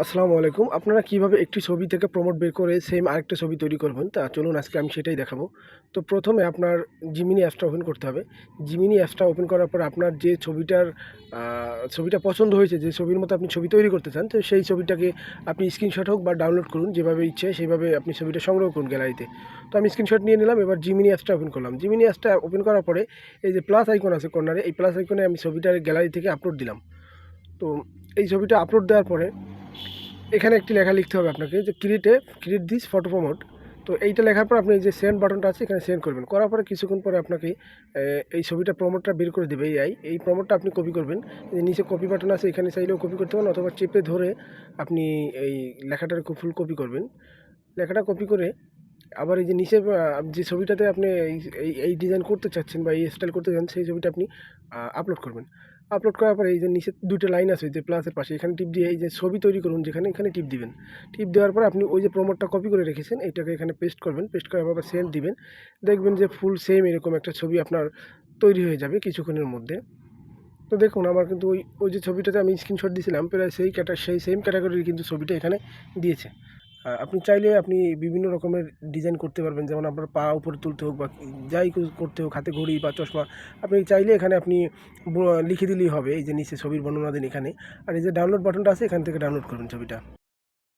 আসসালামু আলাইকুম। আপনারা কিভাবে একটি ছবি থেকে প্রমোট বের করে সেম আরেকটা ছবি তৈরি করবেন, তা চলুন আজকে আমি সেটাই দেখাবো। তো প্রথমে আপনার জিমিনি অ্যাপসটা ওপেন করতে হবে। জিমিনি অ্যাপসটা ওপেন করার পর আপনার যে ছবিটা পছন্দ হয়েছে, যে ছবির মতো আপনি ছবি তৈরি করতে চান, তো সেই ছবিটাকে আপনি স্ক্রিনশট হোক বা ডাউনলোড করুন, যেভাবে ইচ্ছে সেইভাবে আপনি ছবিটা সংগ্রহ করুন গ্যালারিতে। তো আমি স্ক্রিনশট নিয়ে নিলাম। এবার জিমিনি অ্যাপসটা ওপেন করলাম। জিমিনি অ্যাপসটা ওপেন করার পরে এই যে প্লাস আইকন আছে কর্নারে, এই প্লাস আইকনে আমি ছবিটার গ্যালারি থেকে আপলোড দিলাম। তো এই ছবিটা আপলোড দেওয়ার পরে এখানে একটি লেখা লিখতে হবে আপনাকে, যে ক্রিয়েট দিস ফটো প্রমোট। তো এইটা লেখার পর আপনি এই যে সেন্ড বাটনটা আছে এখানে সেন্ড করবেন। করার পরে কিছুক্ষণ পরে আপনাকে এই ছবিটা প্রমোটটা বের করে দেবে এআই। এই প্রমোটটা আপনি কপি করবেন। এই যে নিচে কপি বাটন আছে, এখানে চাইলেও কপি করতে পারেন, অথবা চেপে ধরে আপনি এই লেখাটার ফুল কপি করবেন। লেখাটা কপি করে আবার এই যে নিচে যে ছবিটাতে আপনি এই এই এই ডিজাইন করতে চাচ্ছেন বা এই স্টাইল করতে চান, সেই ছবিটা আপনি আপলোড করবেন। আপলোড করার পরে এই যে নিচে ২ টা লাইন আছে যে প্লাসের পাশে, এখানে টিপ দিয়ে এই যে ছবি তৈরি করুন যেখানে, এখানে টিপ দিবেন। টিপ দেওয়ার পরে আপনি ওই যে প্রমোটটা কপি করে রেখেছেন, এইটাকে এখানে পেস্ট করবেন। পেস্ট করার পর আবার সেন্ড দিবেন। দেখবেন যে ফুল সেম এরকম একটা ছবি আপনার তৈরি হয়ে যাবে কিছুক্ষণের মধ্যে। তো দেখুন আমার কিন্তু ওই যে ছবিটাতে আমি স্ক্রিনশট দিয়েছিলাম, প্রায় সেই সেম ক্যাটাগরির কিন্তু ছবিটা এখানে দিয়েছে। আপনি চাইলে আপনি বিভিন্ন রকমের ডিজাইন করতে পারবেন। যেমন আপনার পা উপরে তুলতে হোক বা যাই করতে হোক, হাতে ঘড়ি বা চশমা, আপনি চাইলে এখানে আপনি লিখে দিলেই হবে। এই যে নিচে ছবির বর্ণনা দিন এখানে। আর এই যে ডাউনলোড বাটনটা আছে, এখান থেকে ডাউনলোড করবেন ছবিটা।